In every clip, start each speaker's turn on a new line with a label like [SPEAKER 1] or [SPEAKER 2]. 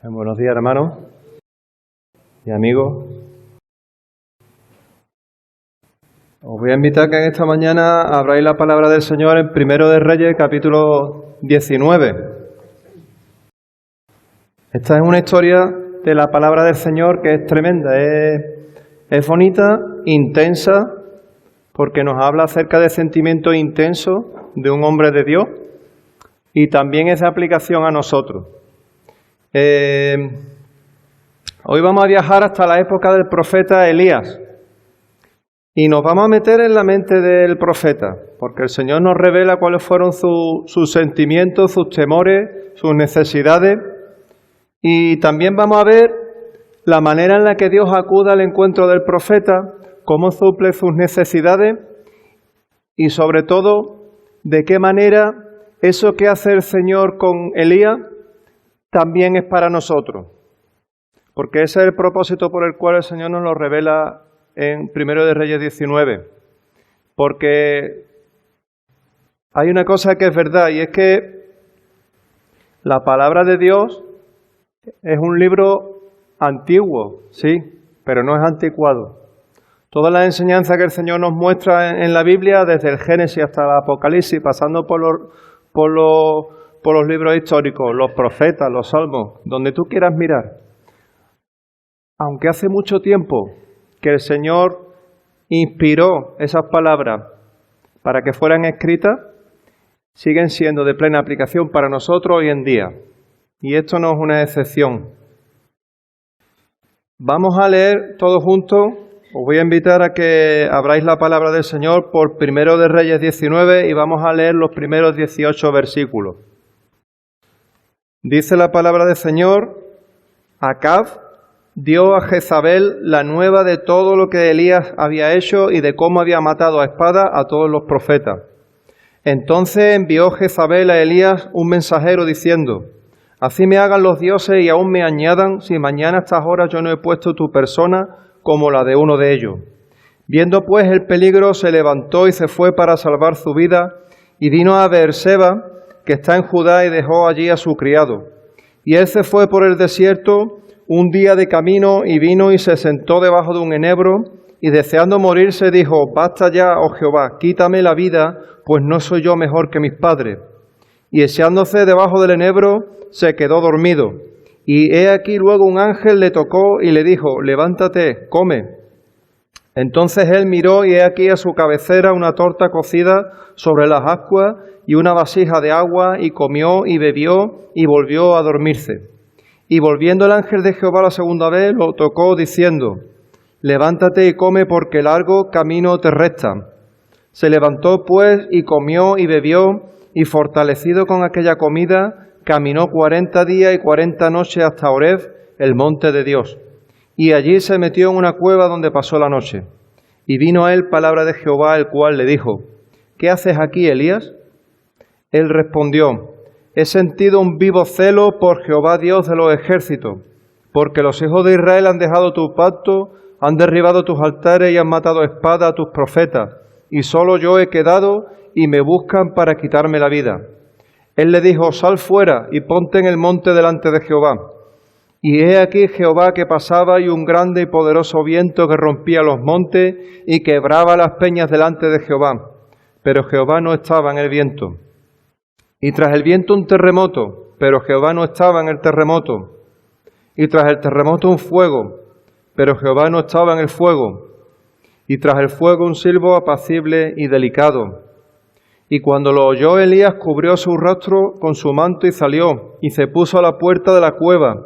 [SPEAKER 1] Buenos días, hermanos y amigos. Os voy a invitar que en esta mañana abráis la palabra del Señor en Primero de Reyes, capítulo 19. Esta es una historia de la palabra del Señor que es tremenda, es bonita, intensa, porque nos habla acerca de sentimientos intensos de un hombre de Dios y también es de aplicación a nosotros. Hoy vamos a viajar hasta la época del profeta Elías y nos vamos a meter en la mente del profeta, porque el Señor nos revela cuáles fueron sus sentimientos, sus temores, sus necesidades, y también vamos a ver la manera en la que Dios acude al encuentro del profeta, cómo suple sus necesidades y sobre todo de qué manera eso que hace el Señor con Elías también es para nosotros, porque ese es el propósito por el cual el Señor nos lo revela en Primero de Reyes 19, porque hay una cosa que es verdad y es que la palabra de Dios es un libro antiguo, sí, pero no es anticuado. Todas las enseñanzas que el Señor nos muestra en la Biblia, desde el Génesis hasta el Apocalipsis, pasando por los libros históricos, los profetas, los salmos, donde tú quieras mirar. Aunque hace mucho tiempo que el Señor inspiró esas palabras para que fueran escritas, siguen siendo de plena aplicación para nosotros hoy en día. Y esto no es una excepción. Vamos a leer todos juntos. Os voy a invitar a que abráis la palabra del Señor por Primero de Reyes 19 y vamos a leer los primeros 18 versículos. Dice la palabra del Señor: Acab dio a Jezabel la nueva de todo lo que Elías había hecho y de cómo había matado a espada a todos los profetas. Entonces envió Jezabel a Elías un mensajero diciendo: Así me hagan los dioses y aún me añadan, si mañana a estas horas yo no he puesto tu persona como la de uno de ellos. Viendo pues el peligro, se levantó y se fue para salvar su vida, y vino a Beerseba, que está en Judá, y dejó allí a su criado. Y él se fue por el desierto un día de camino, y vino y se sentó debajo de un enebro, y deseando morirse dijo: Basta ya, oh Jehová, quítame la vida, pues no soy yo mejor que mis padres. Y echándose debajo del enebro, se quedó dormido. Y he aquí luego un ángel le tocó y le dijo: Levántate, come. Entonces él miró y he aquí a su cabecera una torta cocida sobre las ascuas y una vasija de agua, y comió y bebió y volvió a dormirse. Y volviendo el ángel de Jehová la segunda vez, lo tocó diciendo: Levántate y come, porque largo camino te resta. Se levantó pues y comió y bebió, y fortalecido con aquella comida, caminó 40 días y 40 noches hasta Horeb, el monte de Dios. Y allí se metió en una cueva donde pasó la noche. Y vino a él palabra de Jehová, el cual le dijo: ¿Qué haces aquí, Elías? Él respondió: He sentido un vivo celo por Jehová Dios de los ejércitos, porque los hijos de Israel han dejado tu pacto, han derribado tus altares y han matado a espada a tus profetas, y solo yo he quedado y me buscan para quitarme la vida. Él le dijo: Sal fuera y ponte en el monte delante de Jehová. Y he aquí Jehová que pasaba, y un grande y poderoso viento que rompía los montes y quebraba las peñas delante de Jehová. Pero Jehová no estaba en el viento. Y tras el viento un terremoto, pero Jehová no estaba en el terremoto. Y tras el terremoto un fuego, pero Jehová no estaba en el fuego. Y tras el fuego un silbo apacible y delicado. Y cuando lo oyó Elías, cubrió su rostro con su manto y salió, y se puso a la puerta de la cueva.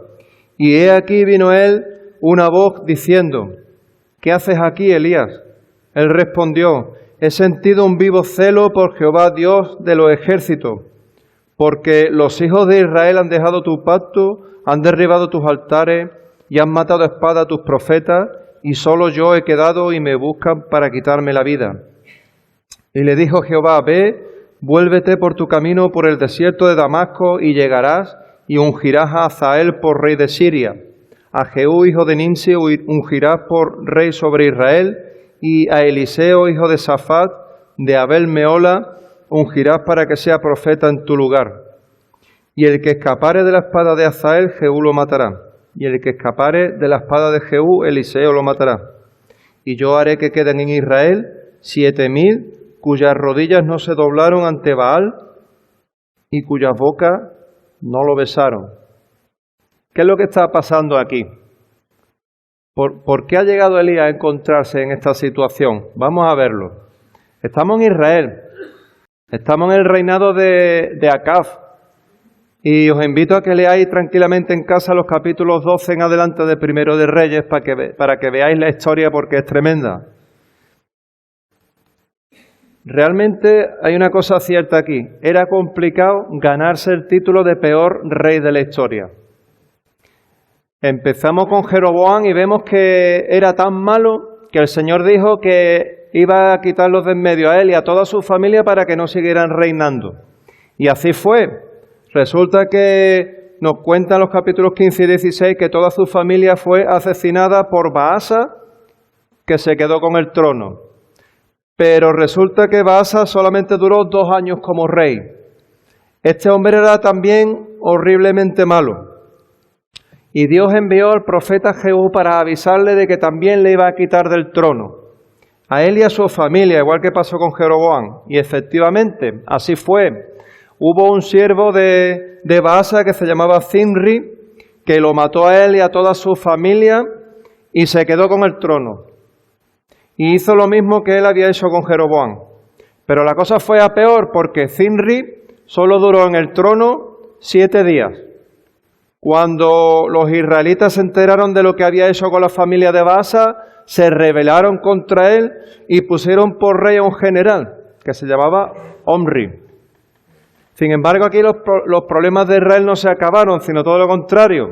[SPEAKER 1] Y he aquí vino él una voz diciendo: ¿Qué haces aquí, Elías? Él respondió: He sentido un vivo celo por Jehová Dios de los ejércitos, porque los hijos de Israel han dejado tu pacto, han derribado tus altares y han matado a espada a tus profetas, y solo yo he quedado y me buscan para quitarme la vida. Y le dijo Jehová: Ve, vuélvete por tu camino por el desierto de Damasco, y llegarás y ungirás a Hazael por rey de Siria. A Jehú, hijo de Nimsi, ungirás por rey sobre Israel, y a Eliseo, hijo de Safat, de Abel Meola, ungirás para que sea profeta en tu lugar. Y el que escapare de la espada de Hazael, Jehú lo matará. Y el que escapare de la espada de Jehú, Eliseo lo matará. Y yo haré que queden en Israel 7.000 cuyas rodillas no se doblaron ante Baal y cuyas bocas no lo besaron. ¿Qué es lo que está pasando aquí? ¿Por qué ha llegado Elías a encontrarse en esta situación? Vamos a verlo. Estamos en Israel. Estamos en el reinado de Acab. Y os invito a que leáis tranquilamente en casa los capítulos 12 en adelante de Primero de Reyes para que veáis la historia porque es tremenda. Realmente hay una cosa cierta aquí. Era complicado ganarse el título de peor rey de la historia. Empezamos con Jeroboam y vemos que era tan malo que el Señor dijo que iba a quitarlos de en medio a él y a toda su familia para que no siguieran reinando. Y así fue. Resulta que nos cuentan los capítulos 15 y 16 que toda su familia fue asesinada por Baasa, que se quedó con el trono. Pero resulta que Baasa solamente duró 2 años como rey. Este hombre era también horriblemente malo. Y Dios envió al profeta Jehú para avisarle de que también le iba a quitar del trono. A él y a su familia, igual que pasó con Jeroboam. Y efectivamente, así fue. Hubo un siervo de Baasa que se llamaba Zimri, que lo mató a él y a toda su familia y se quedó con el trono. Y hizo lo mismo que él había hecho con Jeroboam. Pero la cosa fue a peor porque Zimri solo duró en el trono 7 días. Cuando los israelitas se enteraron de lo que había hecho con la familia de Baasa, se rebelaron contra él y pusieron por rey a un general que se llamaba Omri. Sin embargo, aquí los problemas de Israel no se acabaron, sino todo lo contrario.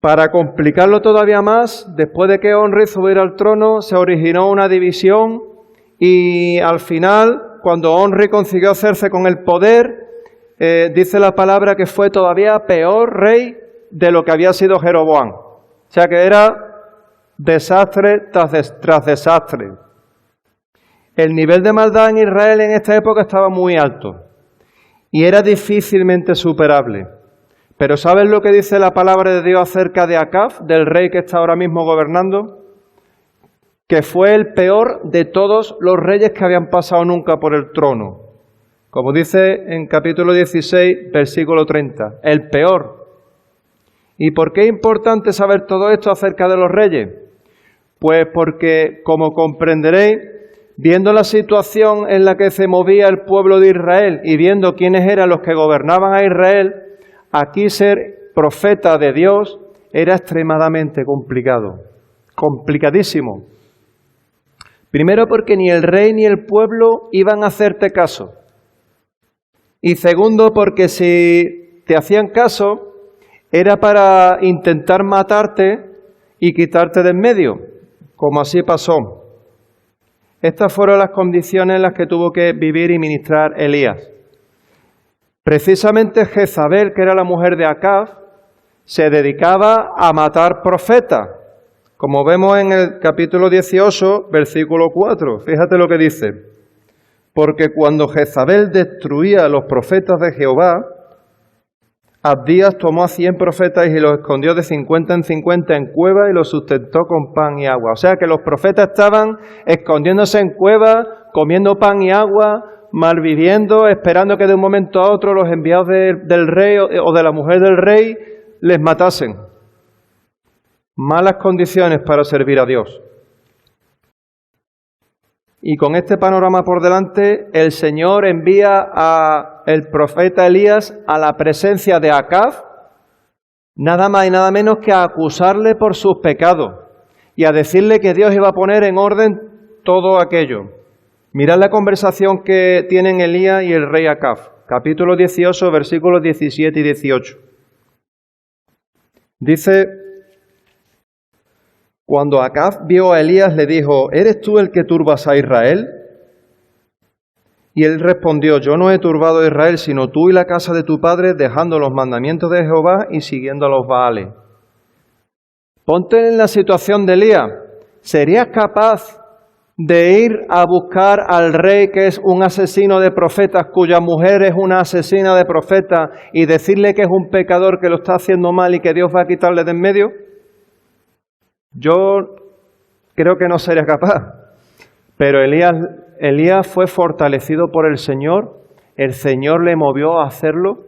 [SPEAKER 1] Para complicarlo todavía más, después de que Omri subiera al trono, se originó una división y al final, cuando Omri consiguió hacerse con el poder, dice la palabra que fue todavía peor rey de lo que había sido Jeroboam. O sea que era desastre tras desastre. El nivel de maldad en Israel en esta época estaba muy alto y era difícilmente superable. Pero ¿sabes lo que dice la palabra de Dios acerca de Acab, del rey que está ahora mismo gobernando? Que fue el peor de todos los reyes que habían pasado nunca por el trono. Como dice en capítulo 16, versículo 30, el peor. ¿Y por qué es importante saber todo esto acerca de los reyes? Pues porque, como comprenderéis, viendo la situación en la que se movía el pueblo de Israel y viendo quiénes eran los que gobernaban a Israel, aquí ser profeta de Dios era extremadamente complicado, complicadísimo. Primero porque ni el rey ni el pueblo iban a hacerte caso. Y segundo porque si te hacían caso era para intentar matarte y quitarte de en medio, como así pasó. Estas fueron las condiciones en las que tuvo que vivir y ministrar Elías. Precisamente Jezabel, que era la mujer de Acab, se dedicaba a matar profetas, como vemos en el capítulo 18, versículo 4. Fíjate lo que dice. Porque cuando Jezabel destruía a los profetas de Jehová, Abdías tomó a 100 profetas y los escondió de 50 en 50 en cuevas y los sustentó con pan y agua. O sea que los profetas estaban escondiéndose en cuevas, comiendo pan y agua, malviviendo, esperando que de un momento a otro los enviados del rey o de la mujer del rey les matasen. Malas condiciones para servir a Dios. Y con este panorama por delante, el Señor envía al profeta Elías a la presencia de Acab, nada más y nada menos que a acusarle por sus pecados y a decirle que Dios iba a poner en orden todo aquello. Mirad la conversación que tienen Elías y el rey Acab, capítulo 18, versículos 17 y 18. Dice: cuando Acab vio a Elías, le dijo: ¿eres tú el que turbas a Israel? Y él respondió: yo no he turbado a Israel, sino tú y la casa de tu padre, dejando los mandamientos de Jehová y siguiendo a los Baales. Ponte en la situación de Elías. ¿Serías capaz de ir a buscar al rey que es un asesino de profetas, cuya mujer es una asesina de profetas, y decirle que es un pecador, que lo está haciendo mal y que Dios va a quitarle de en medio? Yo creo que no sería capaz. Pero Elías fue fortalecido por el Señor le movió a hacerlo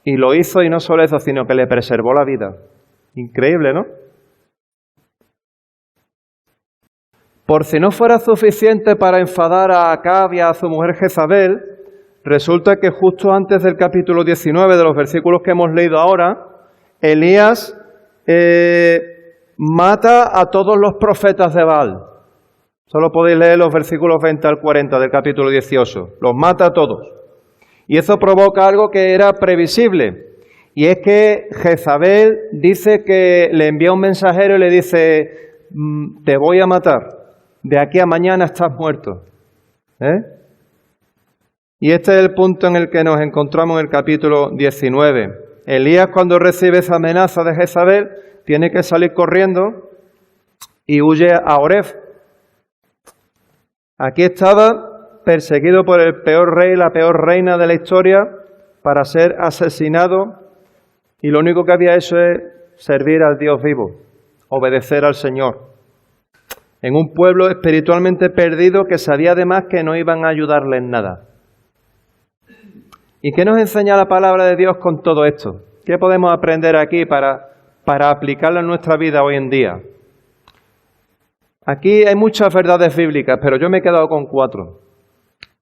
[SPEAKER 1] y lo hizo, y no solo eso, sino que le preservó la vida. Increíble, ¿no? Por si no fuera suficiente para enfadar a Acab y a su mujer Jezabel, resulta que justo antes del capítulo 19, de los versículos que hemos leído ahora, Elías mata a todos los profetas de Baal. Solo podéis leer los versículos 20 al 40 del capítulo 18. Los mata a todos. Y eso provoca algo que era previsible. Y es que Jezabel dice que le envía un mensajero y le dice: te voy a matar. De aquí a mañana estás muerto. Y este es el punto en el que nos encontramos en el capítulo 19. Elías, cuando recibe esa amenaza de Jezabel, tiene que salir corriendo y huye a Oreb. Aquí estaba perseguido por el peor rey, la peor reina de la historia, para ser asesinado, y lo único que había hecho es servir al Dios vivo, obedecer al Señor. En un pueblo espiritualmente perdido que sabía además que no iban a ayudarle en nada. ¿Y qué nos enseña la palabra de Dios con todo esto? ¿Qué podemos aprender aquí para aplicarlo en nuestra vida hoy en día? Aquí hay muchas verdades bíblicas, pero yo me he quedado con 4.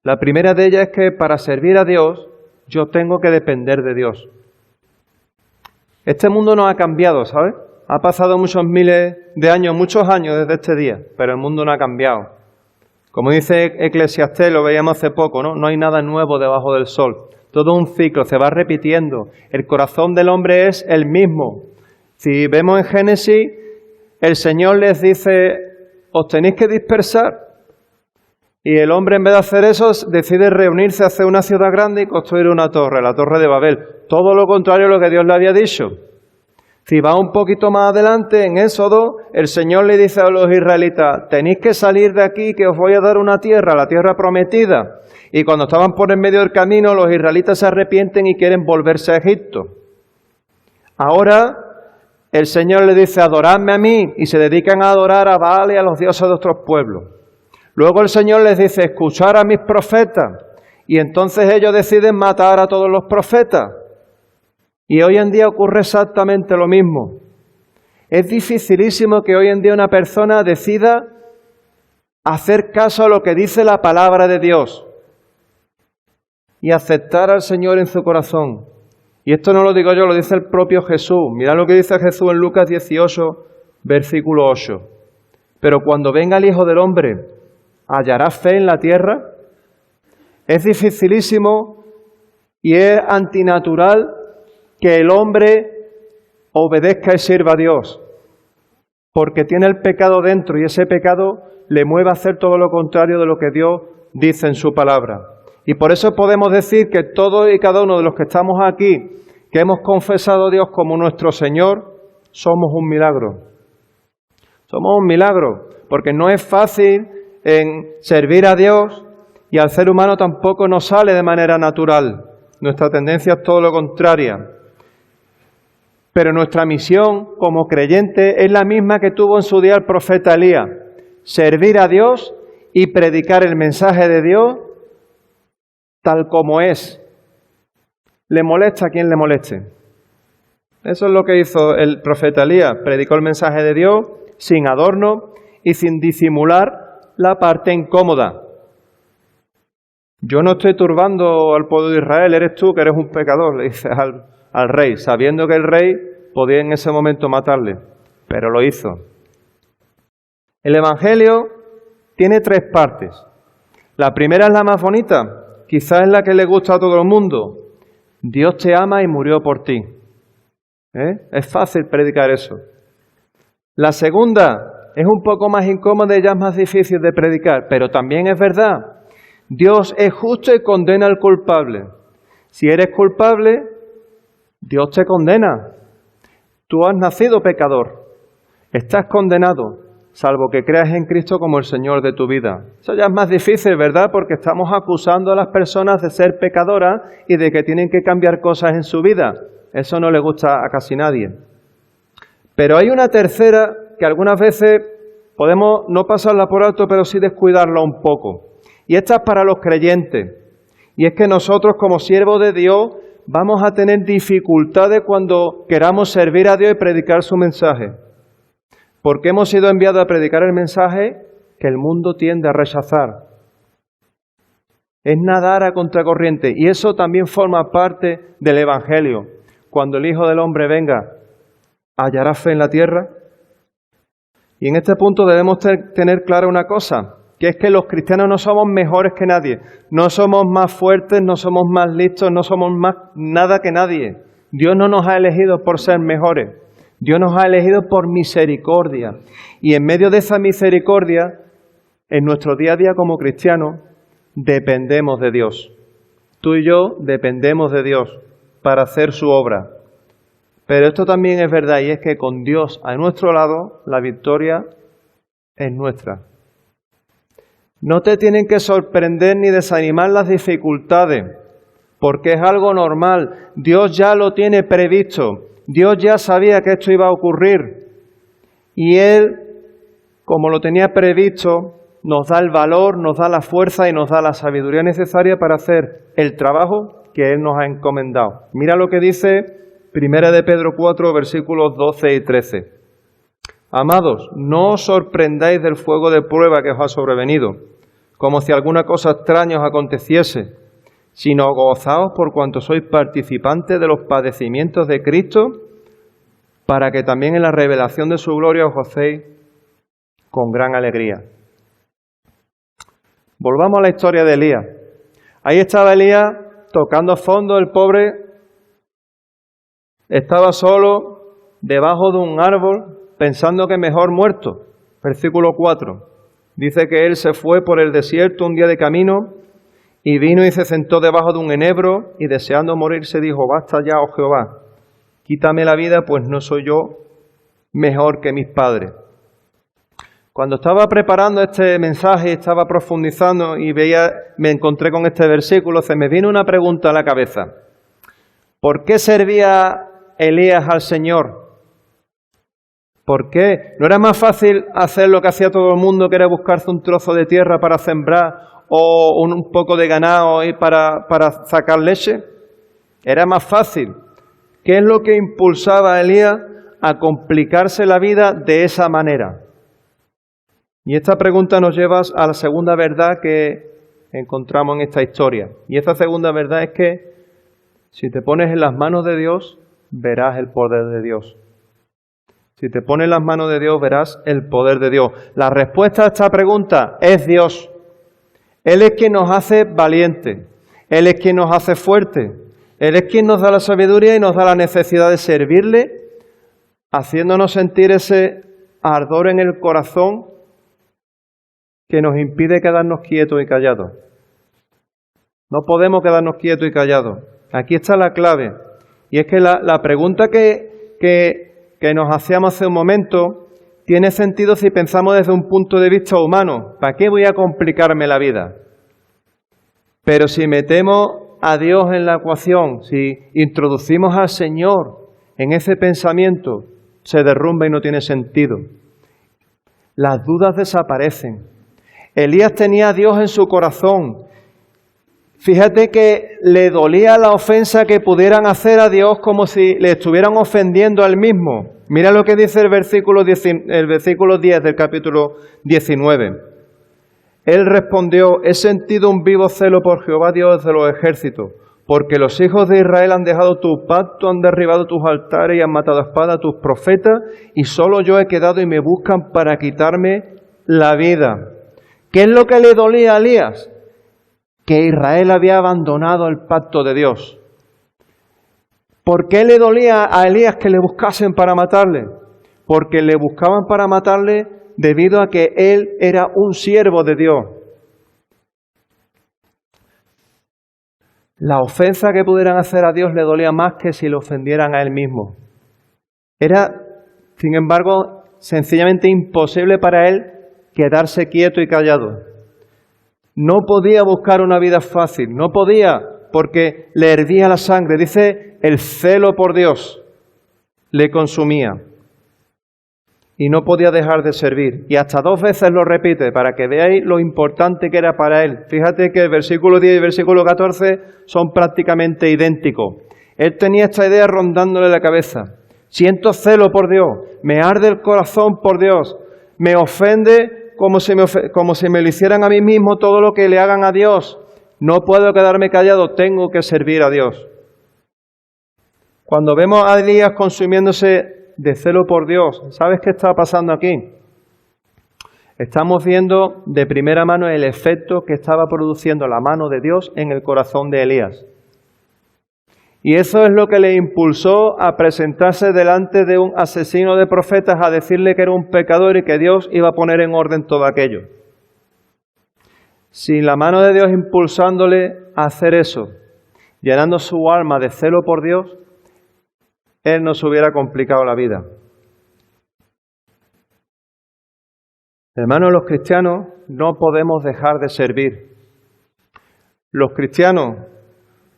[SPEAKER 1] La primera de ellas es que para servir a Dios, yo tengo que depender de Dios. Este mundo no ha cambiado, ¿sabes? Ha pasado muchos miles de años, muchos años desde este día, pero el mundo no ha cambiado. Como dice Eclesiastés, lo veíamos hace poco, ¿no? No hay nada nuevo debajo del sol. Todo un ciclo, se va repitiendo. El corazón del hombre es el mismo. Si vemos en Génesis, el Señor les dice: os tenéis que dispersar. Y el hombre, en vez de hacer eso, decide reunirse, hacer una ciudad grande y construir una torre, la Torre de Babel. Todo lo contrario a lo que Dios le había dicho. Si va un poquito más adelante, en Éxodo, el Señor le dice a los israelitas: tenéis que salir de aquí, que os voy a dar una tierra, la tierra prometida. Y cuando estaban por en medio del camino, los israelitas se arrepienten y quieren volverse a Egipto. Ahora el Señor le dice: adoradme a mí, y se dedican a adorar a Baal y a los dioses de otros pueblos. Luego el Señor les dice: escuchar a mis profetas, y entonces ellos deciden matar a todos los profetas. Y hoy en día ocurre exactamente lo mismo. Es dificilísimo que hoy en día una persona decida hacer caso a lo que dice la palabra de Dios y aceptar al Señor en su corazón. Y esto no lo digo yo, lo dice el propio Jesús. Mirad lo que dice Jesús en Lucas 18, versículo 8. Pero cuando venga el Hijo del Hombre, ¿hallará fe en la tierra? Es dificilísimo y es antinatural que el hombre obedezca y sirva a Dios, porque tiene el pecado dentro y ese pecado le mueve a hacer todo lo contrario de lo que Dios dice en su palabra. Y por eso podemos decir que todos y cada uno de los que estamos aquí, que hemos confesado a Dios como nuestro Señor, somos un milagro. Somos un milagro, porque no es fácil en servir a Dios, y al ser humano tampoco nos sale de manera natural. Nuestra tendencia es todo lo contraria. Pero nuestra misión como creyente es la misma que tuvo en su día el profeta Elías: servir a Dios y predicar el mensaje de Dios tal como es. Le molesta a quien le moleste. Eso es lo que hizo el profeta Elías. Predicó el mensaje de Dios sin adorno y sin disimular la parte incómoda. Yo no estoy turbando al pueblo de Israel, eres tú que eres un pecador, le dice al rey, sabiendo que el rey podía en ese momento matarle, pero lo hizo. El Evangelio tiene 3 partes. La primera es la más bonita, quizás es la que le gusta a todo el mundo. Dios te ama y murió por ti. Es fácil predicar eso. La segunda es un poco más incómoda y ya es más difícil de predicar, pero también es verdad. Dios es justo y condena al culpable. Si eres culpable, Dios te condena. Tú has nacido pecador, estás condenado, salvo que creas en Cristo como el Señor de tu vida. Eso ya es más difícil, ¿verdad? Porque estamos acusando a las personas de ser pecadoras y de que tienen que cambiar cosas en su vida. Eso no le gusta a casi nadie. Pero hay una tercera que algunas veces podemos no pasarla por alto, pero sí descuidarla un poco. Y esta es para los creyentes. Y es que nosotros, como siervos de Dios, vamos a tener dificultades cuando queramos servir a Dios y predicar su mensaje. Porque hemos sido enviados a predicar el mensaje que el mundo tiende a rechazar. Es nadar a contracorriente. Y eso también forma parte del Evangelio. Cuando el Hijo del Hombre venga, ¿hallará fe en la tierra? Y en este punto debemos tener clara una cosa, que es que los cristianos no somos mejores que nadie. No somos más fuertes, no somos más listos, no somos más nada que nadie. Dios no nos ha elegido por ser mejores. Dios nos ha elegido por misericordia. Y en medio de esa misericordia, en nuestro día a día como cristianos, dependemos de Dios. Tú y yo dependemos de Dios para hacer su obra. Pero esto también es verdad, y es que con Dios a nuestro lado, la victoria es nuestra. No te tienen que sorprender ni desanimar las dificultades, porque es algo normal. Dios ya lo tiene previsto. Dios ya sabía que esto iba a ocurrir. Y Él, como lo tenía previsto, nos da el valor, nos da la fuerza y nos da la sabiduría necesaria para hacer el trabajo que Él nos ha encomendado. Mira lo que dice 1 de Pedro 4, versículos 12 y 13. Amados, no os sorprendáis del fuego de prueba que os ha sobrevenido, como si alguna cosa extraña os aconteciese, sino gozaos por cuanto sois participantes de los padecimientos de Cristo, para que también en la revelación de su gloria os gocéis con gran alegría. Volvamos a la historia de Elías. Ahí estaba Elías tocando a fondo, el pobre estaba solo debajo de un árbol pensando que mejor muerto. Versículo 4. Dice que él se fue por el desierto un día de camino y vino y se sentó debajo de un enebro y deseando morirse dijo, basta ya, oh Jehová, quítame la vida, pues no soy yo mejor que mis padres. Cuando estaba preparando este mensaje, estaba profundizando y me encontré con este versículo, se me vino una pregunta a la cabeza. ¿Por qué servía Elías al Señor? ¿Por qué? ¿No era más fácil hacer lo que hacía todo el mundo, que era buscarse un trozo de tierra para sembrar o un poco de ganado y para sacar leche? Era más fácil. ¿Qué es lo que impulsaba a Elías a complicarse la vida de esa manera? Y esta pregunta nos lleva a la segunda verdad que encontramos en esta historia. Y esta segunda verdad es que si te pones en las manos de Dios, verás el poder de Dios. Si te pones en las manos de Dios, verás el poder de Dios. La respuesta a esta pregunta es Dios. Él es quien nos hace valientes. Él es quien nos hace fuertes. Él es quien nos da la sabiduría y nos da la necesidad de servirle, haciéndonos sentir ese ardor en el corazón que nos impide quedarnos quietos y callados. No podemos quedarnos quietos y callados. Aquí está la clave. Y es que la pregunta que nos hacíamos hace un momento tiene sentido si pensamos desde un punto de vista humano. ¿Para qué voy a complicarme la vida? Pero si metemos a Dios en la ecuación, si introducimos al Señor en ese pensamiento, se derrumba y no tiene sentido. Las dudas desaparecen. Elías tenía a Dios en su corazón. Fíjate que le dolía la ofensa que pudieran hacer a Dios como si le estuvieran ofendiendo a él mismo. Mira lo que dice el versículo 10 del capítulo 19. Él respondió, he sentido un vivo celo por Jehová Dios de los ejércitos, porque los hijos de Israel han dejado tu pacto, han derribado tus altares y han matado a espada a tus profetas, y solo yo he quedado y me buscan para quitarme la vida. ¿Qué es lo que le dolía a Elías? Que Israel había abandonado el pacto de Dios. ¿Por qué le dolía a Elías que le buscasen para matarle? Porque le buscaban para matarle debido a que él era un siervo de Dios. La ofensa que pudieran hacer a Dios le dolía más que si le ofendieran a él mismo. Sin embargo, sencillamente imposible para él quedarse quieto y callado. No podía buscar una vida fácil, no podía, porque le hervía la sangre. Dice, el celo por Dios le consumía y no podía dejar de servir. Y hasta 2 veces lo repite para que veáis lo importante que era para él. Fíjate que el versículo 10 y el versículo 14 son prácticamente idénticos. Él tenía esta idea rondándole la cabeza. Siento celo por Dios, me arde el corazón por Dios, me ofende como si me lo hicieran a mí mismo todo lo que le hagan a Dios. No puedo quedarme callado, tengo que servir a Dios. Cuando vemos a Elías consumiéndose de celo por Dios, ¿sabes qué está pasando aquí? Estamos viendo de primera mano el efecto que estaba produciendo la mano de Dios en el corazón de Elías. Y eso es lo que le impulsó a presentarse delante de un asesino de profetas, a decirle que era un pecador y que Dios iba a poner en orden todo aquello. Sin la mano de Dios impulsándole a hacer eso, llenando su alma de celo por Dios, él no se hubiera complicado la vida. Hermanos, los cristianos no podemos dejar de servir. Los cristianos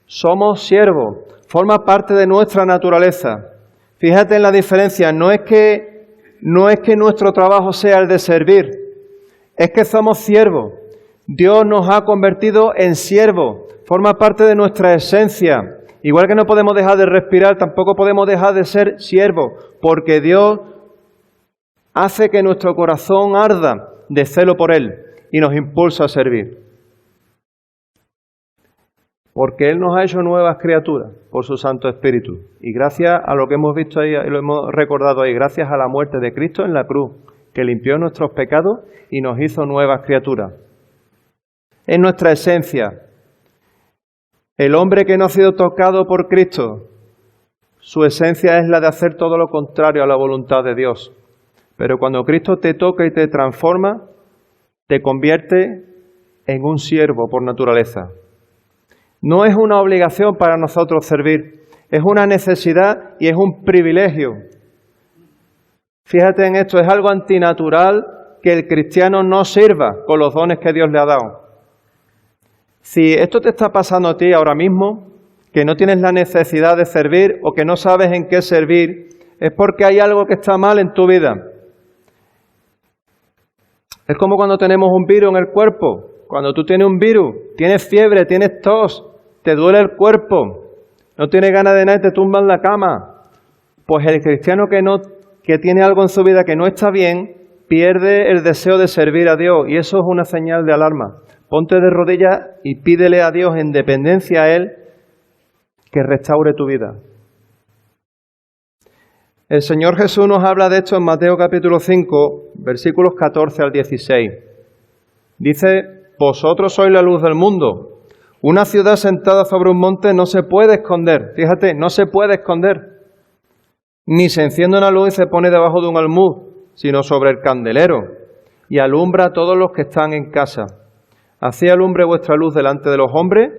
[SPEAKER 1] somos siervos, forma parte de nuestra naturaleza. Fíjate en la diferencia, no es que nuestro trabajo sea el de servir, es que somos siervos. Dios nos ha convertido en siervos, forma parte de nuestra esencia. Igual que no podemos dejar de respirar, tampoco podemos dejar de ser siervos, porque Dios hace que nuestro corazón arda de celo por Él y nos impulsa a servir. Porque Él nos ha hecho nuevas criaturas por su Santo Espíritu. Y gracias a lo que hemos visto ahí, y lo hemos recordado ahí, gracias a la muerte de Cristo en la cruz, que limpió nuestros pecados y nos hizo nuevas criaturas. Es nuestra esencia. El hombre que no ha sido tocado por Cristo, su esencia es la de hacer todo lo contrario a la voluntad de Dios. Pero cuando Cristo te toca y te transforma, te convierte en un siervo por naturaleza. No es una obligación para nosotros servir, es una necesidad y es un privilegio. Fíjate en esto, es algo antinatural que el cristiano no sirva con los dones que Dios le ha dado. Si esto te está pasando a ti ahora mismo, que no tienes la necesidad de servir o que no sabes en qué servir, es porque hay algo que está mal en tu vida. Es como cuando tenemos un virus en el cuerpo. Cuando tú tienes un virus, tienes fiebre, tienes tos, te duele el cuerpo, no tienes ganas de nada y te tumbas en la cama. Pues el cristiano que tiene algo en su vida que no está bien, pierde el deseo de servir a Dios y eso es una señal de alarma. Ponte de rodillas y pídele a Dios en dependencia a Él que restaure tu vida. El Señor Jesús nos habla de esto en Mateo capítulo 5, versículos 14 al 16. Dice, vosotros sois la luz del mundo. Una ciudad sentada sobre un monte no se puede esconder. Fíjate, no se puede esconder. Ni se enciende una luz y se pone debajo de un almud, sino sobre el candelero, y alumbra a todos los que están en casa. Así alumbre vuestra luz delante de los hombres,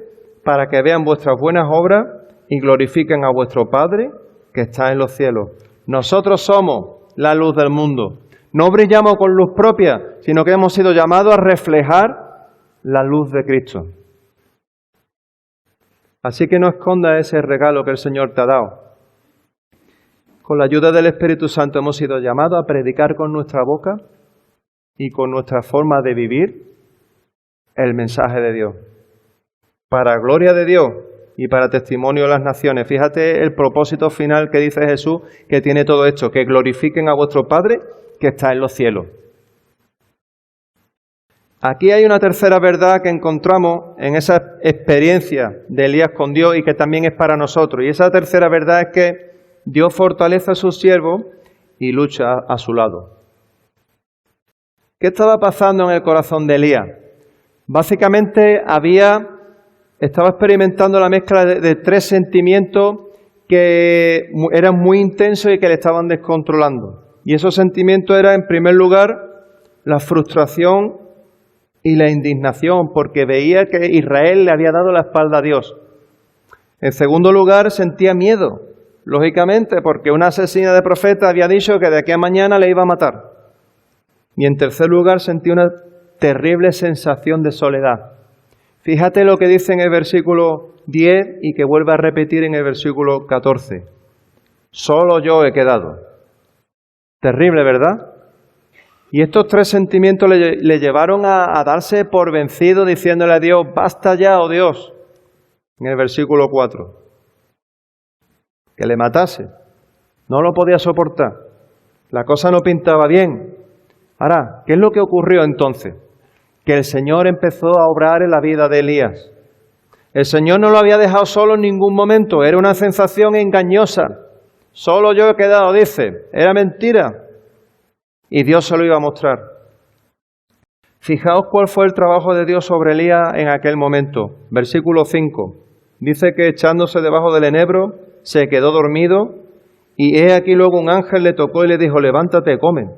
[SPEAKER 1] para que vean vuestras buenas obras y glorifiquen a vuestro Padre que está en los cielos. Nosotros somos la luz del mundo. No brillamos con luz propia, sino que hemos sido llamados a reflejar la luz de Cristo. Así que no escondas ese regalo que el Señor te ha dado. Con la ayuda del Espíritu Santo hemos sido llamados a predicar con nuestra boca y con nuestra forma de vivir el mensaje de Dios. Para gloria de Dios y para testimonio de las naciones. Fíjate el propósito final que dice Jesús, que tiene todo esto, que glorifiquen a vuestro Padre que está en los cielos. Aquí hay una tercera verdad que encontramos en esa experiencia de Elías con Dios y que también es para nosotros. Y esa tercera verdad es que Dios fortalece a sus siervos y lucha a su lado. ¿Qué estaba pasando en el corazón de Elías? Básicamente estaba experimentando la mezcla de 3 sentimientos que eran muy intensos y que le estaban descontrolando. Y esos sentimientos eran, en primer lugar, la frustración y la indignación, porque veía que Israel le había dado la espalda a Dios. En segundo lugar, sentía miedo. lógicamente, porque una asesina de profeta había dicho que de aquí a mañana le iba a matar. Y en tercer lugar, sentí una terrible sensación de soledad. Fíjate lo que dice en el versículo 10 y que vuelve a repetir en el versículo 14. Solo yo he quedado. Terrible, ¿verdad? Y estos tres sentimientos le llevaron a darse por vencido diciéndole a Dios, basta ya, oh Dios, en el versículo 4. Que le matase. No lo podía soportar. La cosa no pintaba bien. Ahora, ¿qué es lo que ocurrió entonces? Que el Señor empezó a obrar en la vida de Elías. El Señor no lo había dejado solo en ningún momento. Era una sensación engañosa. Solo yo he quedado, dice. Era mentira. Y Dios se lo iba a mostrar. Fijaos cuál fue el trabajo de Dios sobre Elías en aquel momento. Versículo 5. Dice que echándose debajo del enebro, se quedó dormido, y he aquí luego un ángel le tocó y le dijo, levántate, come.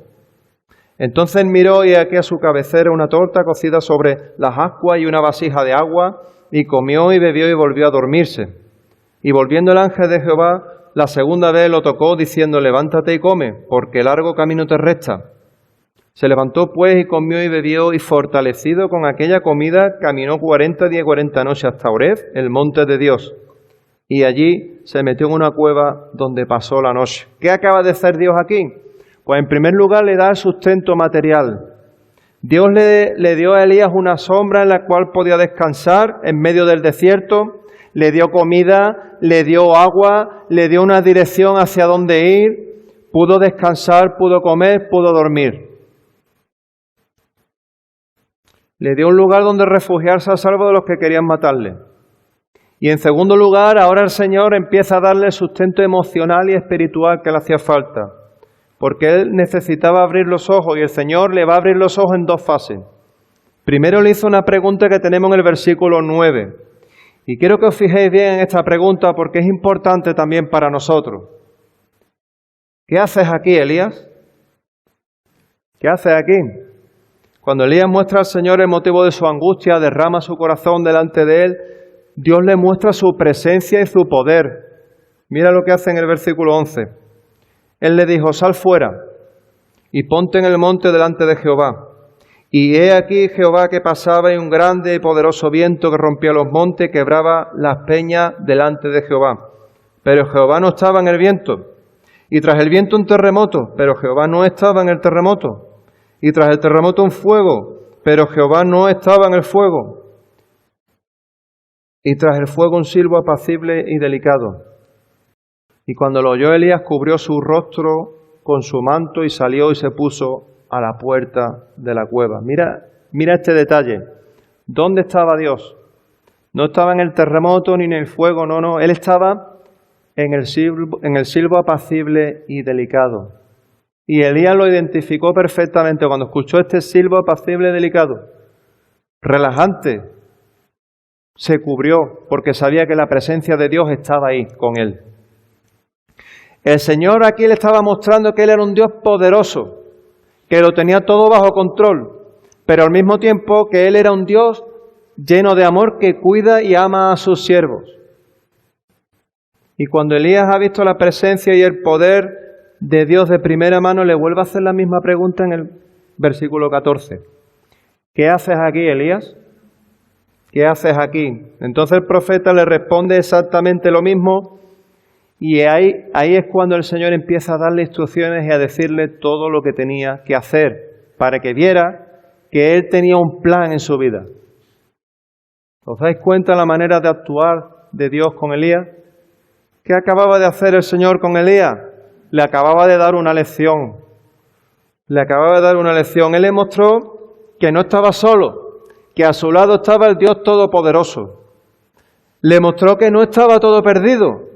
[SPEAKER 1] Entonces miró y aquí a su cabecera una torta cocida sobre las ascuas y una vasija de agua, y comió y bebió y volvió a dormirse. Y volviendo el ángel de Jehová, la segunda vez lo tocó diciendo, levántate y come, porque largo camino te resta. Se levantó pues y comió y bebió, y fortalecido con aquella comida, caminó 40 días y 40 noches hasta Horeb, el monte de Dios. Y allí se metió en una cueva donde pasó la noche. ¿Qué acaba de hacer Dios aquí? Pues en primer lugar le da el sustento material. Dios le dio a Elías una sombra en la cual podía descansar en medio del desierto, le dio comida, le dio agua, le dio una dirección hacia dónde ir, pudo descansar, pudo comer, pudo dormir. Le dio un lugar donde refugiarse a salvo de los que querían matarle. Y en segundo lugar, ahora el Señor empieza a darle el sustento emocional y espiritual que le hacía falta. Porque él necesitaba abrir los ojos y el Señor le va a abrir los ojos en dos fases. Primero le hizo una pregunta que tenemos en el versículo 9. Y quiero que os fijéis bien en esta pregunta porque es importante también para nosotros. ¿Qué haces aquí, Elías? ¿Qué haces aquí? Cuando Elías muestra al Señor el motivo de su angustia, derrama su corazón delante de él, Dios le muestra su presencia y su poder. Mira lo que hace en el versículo 11. Él le dijo, sal fuera y ponte en el monte delante de Jehová. Y he aquí Jehová que pasaba y un grande y poderoso viento que rompía los montes, quebraba las peñas delante de Jehová. Pero Jehová no estaba en el viento. Y tras el viento un terremoto, pero Jehová no estaba en el terremoto. Y tras el terremoto un fuego, pero Jehová no estaba en el fuego. Y tras el fuego un silbo apacible y delicado. Y cuando lo oyó Elías, cubrió su rostro con su manto y salió y se puso a la puerta de la cueva. Mira este detalle. ¿Dónde estaba Dios? No estaba en el terremoto ni en el fuego, no. Él estaba en el silbo apacible y delicado. Y Elías lo identificó perfectamente cuando escuchó este silbo apacible y delicado. Relajante. Se cubrió porque sabía que la presencia de Dios estaba ahí con él. El Señor aquí le estaba mostrando que Él era un Dios poderoso, que lo tenía todo bajo control, pero al mismo tiempo que Él era un Dios lleno de amor que cuida y ama a sus siervos. Y cuando Elías ha visto la presencia y el poder de Dios de primera mano, le vuelve a hacer la misma pregunta en el versículo 14. ¿Qué haces aquí, Elías? ¿Qué haces aquí? Entonces el profeta le responde exactamente lo mismo. Y ahí es cuando el Señor empieza a darle instrucciones y a decirle todo lo que tenía que hacer para que viera que Él tenía un plan en su vida. ¿Os dais cuenta la manera de actuar de Dios con Elías? ¿Qué acababa de hacer el Señor con Elías? Le acababa de dar una lección. Él le mostró que no estaba solo, que a su lado estaba el Dios Todopoderoso. Le mostró que no estaba todo perdido,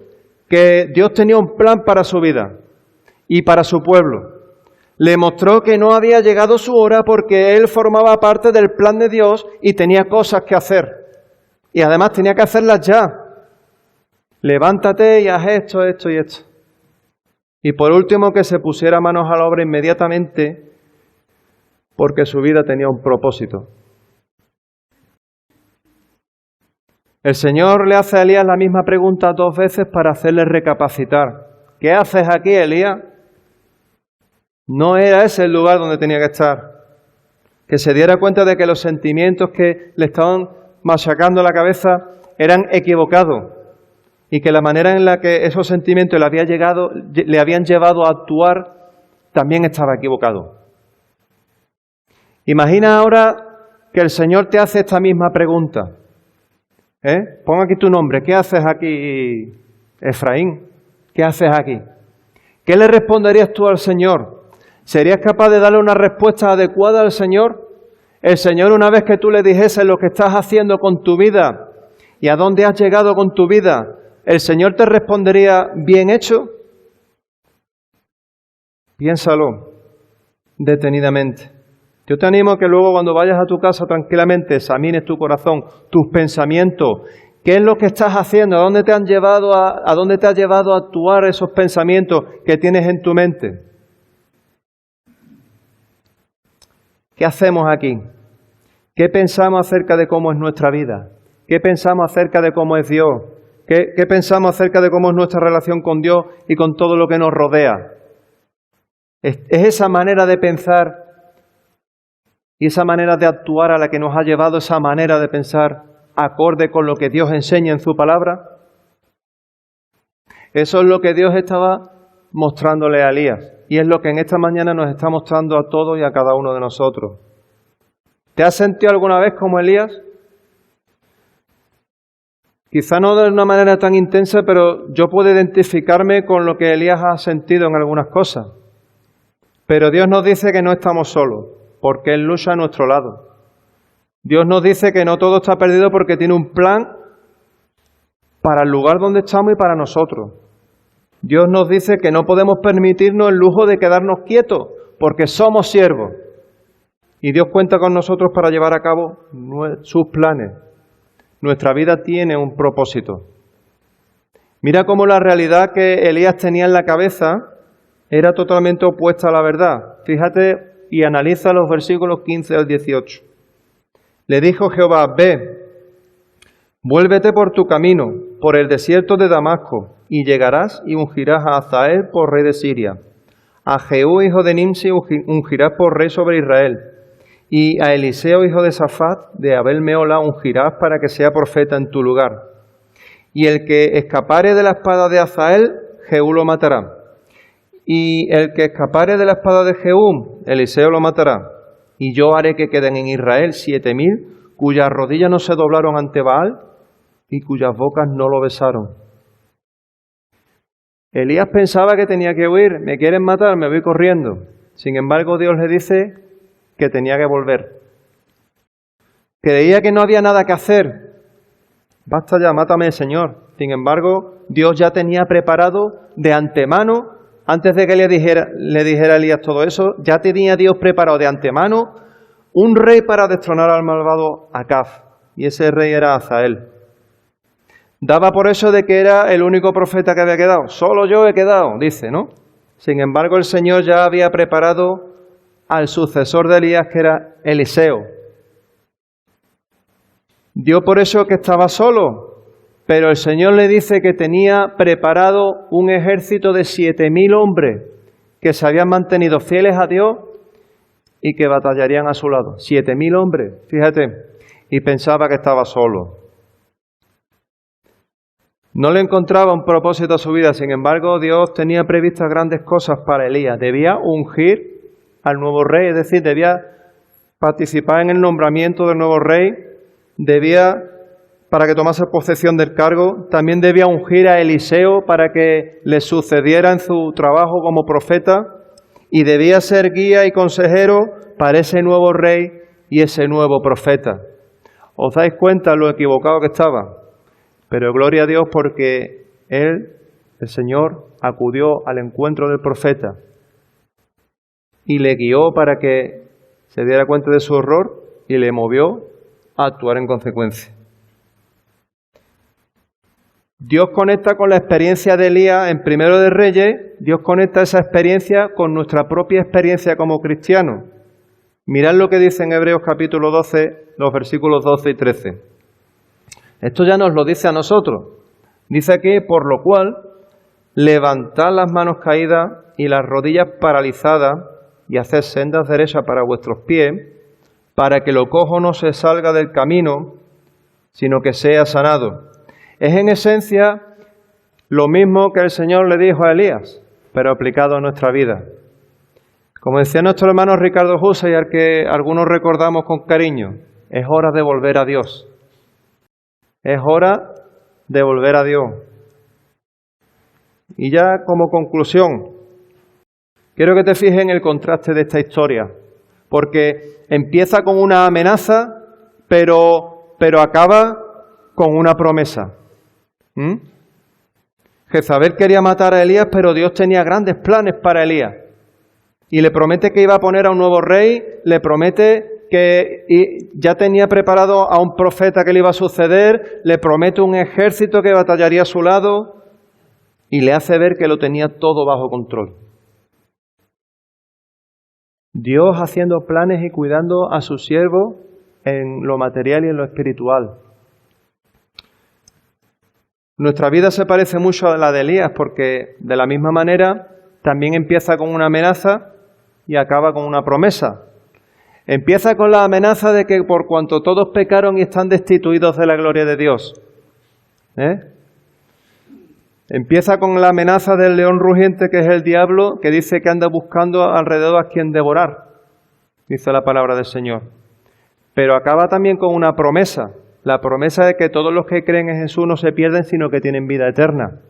[SPEAKER 1] que Dios tenía un plan para su vida y para su pueblo. Le mostró que no había llegado su hora porque él formaba parte del plan de Dios y tenía cosas que hacer. Y además tenía que hacerlas ya. Levántate y haz esto, esto y esto. Y por último, que se pusiera manos a la obra inmediatamente porque su vida tenía un propósito. El Señor le hace a Elías la misma pregunta 2 veces para hacerle recapacitar. ¿Qué haces aquí, Elías? No era ese el lugar donde tenía que estar. Que se diera cuenta de que los sentimientos que le estaban machacando la cabeza eran equivocados y que la manera en la que esos sentimientos le habían llevado a actuar también estaba equivocado. Imagina ahora que el Señor te hace esta misma pregunta. Pon aquí tu nombre. ¿Qué haces aquí, Efraín? ¿Qué haces aquí? ¿Qué le responderías tú al Señor? ¿Serías capaz de darle una respuesta adecuada al Señor? El Señor, una vez que tú le dijeses lo que estás haciendo con tu vida y a dónde has llegado con tu vida, ¿el Señor te respondería bien hecho? Piénsalo detenidamente. Yo te animo a que luego cuando vayas a tu casa tranquilamente examines tu corazón, tus pensamientos. ¿Qué es lo que estás haciendo? ¿A dónde te han llevado a dónde te ha llevado a actuar esos pensamientos que tienes en tu mente? ¿Qué hacemos aquí? ¿Qué pensamos acerca de cómo es nuestra vida? ¿Qué pensamos acerca de cómo es Dios? ¿Qué pensamos acerca de cómo es nuestra relación con Dios y con todo lo que nos rodea? ¿Es esa manera de pensar y esa manera de actuar a la que nos ha llevado esa manera de pensar acorde con lo que Dios enseña en su palabra? Eso es lo que Dios estaba mostrándole a Elías y es lo que en esta mañana nos está mostrando a todos y a cada uno de nosotros. ¿Te has sentido alguna vez como Elías? Quizá no de una manera tan intensa, pero yo puedo identificarme con lo que Elías ha sentido en algunas cosas. Pero Dios nos dice que no estamos solos, porque Él lucha a nuestro lado. Dios nos dice que no todo está perdido porque tiene un plan para el lugar donde estamos y para nosotros. Dios nos dice que no podemos permitirnos el lujo de quedarnos quietos, porque somos siervos. Y Dios cuenta con nosotros para llevar a cabo sus planes. Nuestra vida tiene un propósito. Mira cómo la realidad que Elías tenía en la cabeza era totalmente opuesta a la verdad. Fíjate y analiza los versículos 15 al 18. Le dijo Jehová: ve, vuélvete por tu camino, por el desierto de Damasco, y llegarás y ungirás a Hazael por rey de Siria. A Jehú, hijo de Nimsi, ungirás por rey sobre Israel. Y a Eliseo, hijo de Safat, de Abel Meola, ungirás para que sea profeta en tu lugar. Y el que escapare de la espada de Hazael, Jehú lo matará. Y el que escapare de la espada de Jehú, Eliseo lo matará. Y yo haré que queden en Israel 7,000, cuyas rodillas no se doblaron ante Baal y cuyas bocas no lo besaron. Elías pensaba que tenía que huir. Me quieren matar, me voy corriendo. Sin embargo, Dios le dice que tenía que volver. Creía que no había nada que hacer. Basta ya, mátame, Señor. Sin embargo, Dios ya tenía preparado de antemano, antes de que le dijera a Elías todo eso, ya tenía Dios preparado de antemano un rey para destronar al malvado Acab. Y ese rey era Hazael. Daba por eso de que era el único profeta que había quedado. Solo yo he quedado, dice, ¿no? Sin embargo, el Señor ya había preparado al sucesor de Elías, que era Eliseo. Dio por eso que estaba solo, pero el Señor le dice que tenía preparado un ejército de 7,000 hombres que se habían mantenido fieles a Dios y que batallarían a su lado. 7,000 hombres, fíjate, y pensaba que estaba solo. No le encontraba un propósito a su vida, sin embargo, Dios tenía previstas grandes cosas para Elías. Debía ungir al nuevo rey, es decir, debía participar en el nombramiento del nuevo rey, para que tomase posesión del cargo, también debía ungir a Eliseo para que le sucediera en su trabajo como profeta, y debía ser guía y consejero para ese nuevo rey y ese nuevo profeta. ¿Os dais cuenta lo equivocado que estaba? Pero gloria a Dios porque él, el Señor, acudió al encuentro del profeta y le guió para que se diera cuenta de su error y le movió a actuar en consecuencia. Dios conecta con la experiencia de Elías en Primero de Reyes, Dios conecta esa experiencia con nuestra propia experiencia como cristianos. Mirad lo que dice en Hebreos capítulo 12, los versículos 12 y 13. Esto ya nos lo dice a nosotros. Dice aquí, por lo cual, levantad las manos caídas y las rodillas paralizadas y haced sendas derechas para vuestros pies, para que lo cojo no se salga del camino, sino que sea sanado. Es en esencia lo mismo que el Señor le dijo a Elías, pero aplicado a nuestra vida. Como decía nuestro hermano Ricardo Jussa, y al que algunos recordamos con cariño, es hora de volver a Dios. Es hora de volver a Dios. Y ya como conclusión, quiero que te fijes en el contraste de esta historia, porque empieza con una amenaza, pero acaba con una promesa. Jezabel quería matar a Elías, pero Dios tenía grandes planes para Elías. Y le promete que iba a poner a un nuevo rey, le promete que ya tenía preparado a un profeta que le iba a suceder, le promete un ejército que batallaría a su lado y le hace ver que lo tenía todo bajo control. Dios haciendo planes y cuidando a su siervo en lo material y en lo espiritual. Nuestra vida se parece mucho a la de Elías porque de la misma manera también empieza con una amenaza y acaba con una promesa. Empieza con la amenaza de que por cuanto todos pecaron y están destituidos de la gloria de Dios. Empieza con la amenaza del león rugiente, que es el diablo, que dice que anda buscando alrededor a quien devorar, dice la palabra del Señor. Pero acaba también con una promesa, la promesa de que todos los que creen en Jesús no se pierden, sino que tienen vida eterna.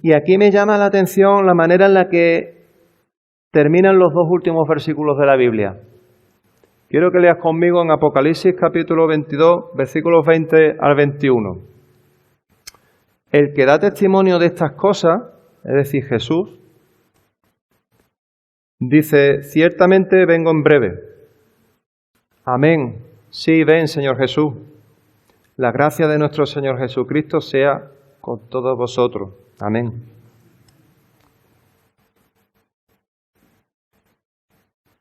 [SPEAKER 1] Y aquí me llama la atención la manera en la que terminan los dos últimos versículos de la Biblia. Quiero que leas conmigo en Apocalipsis capítulo 22, versículos 20 al 21. El que da testimonio de estas cosas, es decir, Jesús, dice, ciertamente vengo en breve. Amén. Sí, ven, Señor Jesús. La gracia de nuestro Señor Jesucristo sea con todos vosotros. Amén.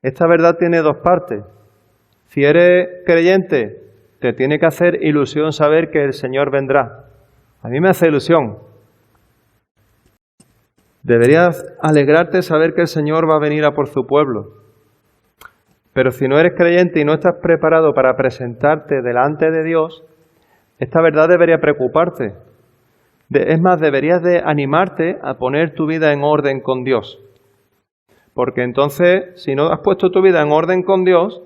[SPEAKER 1] Esta verdad tiene dos partes. Si eres creyente, te tiene que hacer ilusión saber que el Señor vendrá. A mí me hace ilusión. Deberías alegrarte saber que el Señor va a venir a por su pueblo. Pero si no eres creyente y no estás preparado para presentarte delante de Dios, esta verdad debería preocuparte. Es más, deberías de animarte a poner tu vida en orden con Dios. Porque entonces, si no has puesto tu vida en orden con Dios,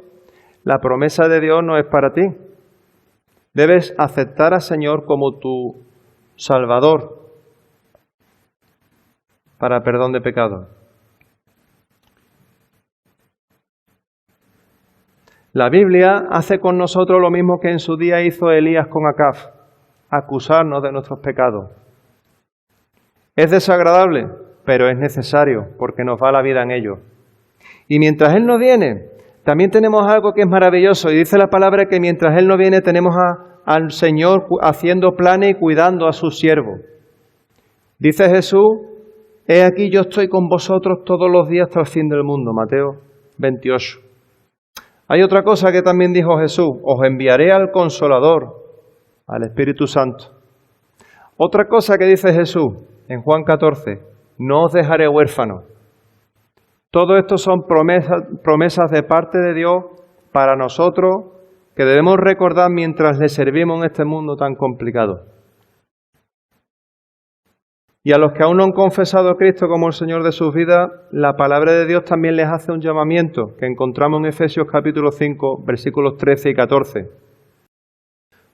[SPEAKER 1] la promesa de Dios no es para ti. Debes aceptar al Señor como tu Salvador para perdón de pecados. La Biblia hace con nosotros lo mismo que en su día hizo Elías con Acab, acusarnos de nuestros pecados. Es desagradable, pero es necesario porque nos va la vida en ello. Y mientras Él no viene, también tenemos algo que es maravilloso. Y dice la palabra que mientras Él no viene tenemos al Señor haciendo planes y cuidando a su siervo. Dice Jesús, he aquí yo estoy con vosotros todos los días hasta el fin del mundo. Mateo 28. Hay otra cosa que también dijo Jesús, os enviaré al Consolador, al Espíritu Santo. Otra cosa que dice Jesús en Juan 14, no os dejaré huérfanos. Todo esto son promesas de parte de Dios para nosotros que debemos recordar mientras le servimos en este mundo tan complicado. Y a los que aún no han confesado a Cristo como el Señor de sus vidas, la palabra de Dios también les hace un llamamiento que encontramos en Efesios capítulo 5, versículos 13 y 14.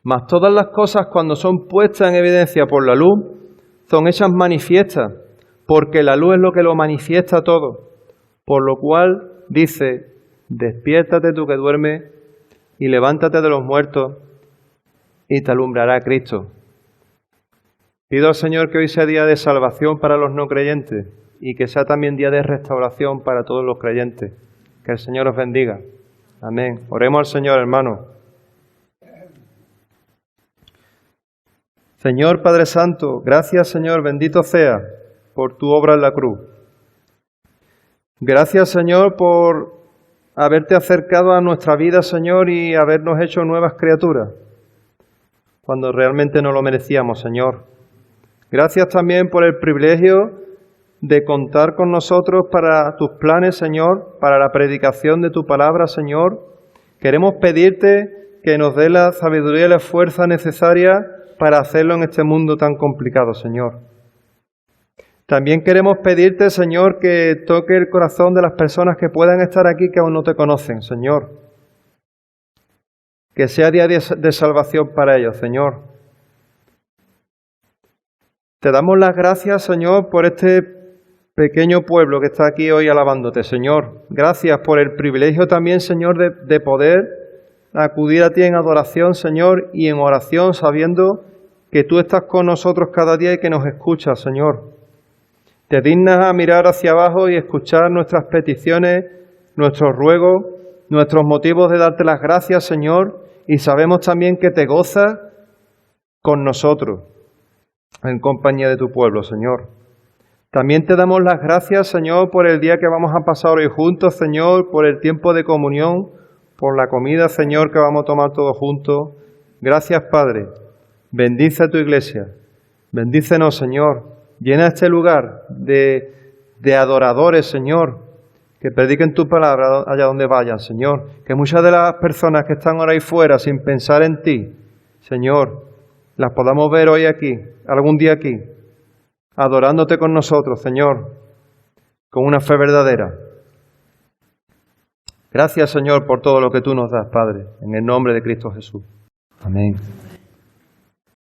[SPEAKER 1] Mas todas las cosas cuando son puestas en evidencia por la luz, son hechas manifiestas, porque la luz es lo que lo manifiesta todo. Por lo cual dice, despiértate tú que duermes y levántate de los muertos y te alumbrará Cristo. Pido al Señor que hoy sea día de salvación para los no creyentes y que sea también día de restauración para todos los creyentes. Que el Señor os bendiga. Amén. Oremos al Señor, hermano. Señor Padre Santo, gracias Señor, bendito sea por tu obra en la cruz. Gracias Señor por haberte acercado a nuestra vida, Señor, y habernos hecho nuevas criaturas. cuando realmente no lo merecíamos, Señor. Gracias también por el privilegio de contar con nosotros para tus planes, Señor, para la predicación de tu palabra, Señor. Queremos pedirte que nos dé la sabiduría y la fuerza necesaria para hacerlo en este mundo tan complicado, Señor. También queremos pedirte, Señor, que toque el corazón de las personas que puedan estar aquí que aún no te conocen, Señor. Que sea día de salvación para ellos, Señor. Te damos las gracias, Señor, por este pequeño pueblo que está aquí hoy alabándote, Señor. Gracias por el privilegio también, Señor, de poder acudir a ti en adoración, Señor, y en oración, sabiendo que tú estás con nosotros cada día y que nos escuchas, Señor. Te dignas a mirar hacia abajo y escuchar nuestras peticiones, nuestros ruegos, nuestros motivos de darte las gracias, Señor, y sabemos también que te gozas con nosotros, en compañía de tu pueblo, Señor. También te damos las gracias, Señor, por el día que vamos a pasar hoy juntos, Señor, por el tiempo de comunión, por la comida, Señor, que vamos a tomar todos juntos. Gracias, Padre. Bendice a tu iglesia. Bendícenos, Señor. Llena este lugar de adoradores, Señor, que prediquen tu palabra allá donde vayan, Señor. Que muchas de las personas que están ahora ahí fuera sin pensar en ti, Señor, las podamos ver hoy aquí, algún día aquí, adorándote con nosotros, Señor, con una fe verdadera. Gracias, Señor, por todo lo que tú nos das, Padre, en el nombre de Cristo Jesús. Amén.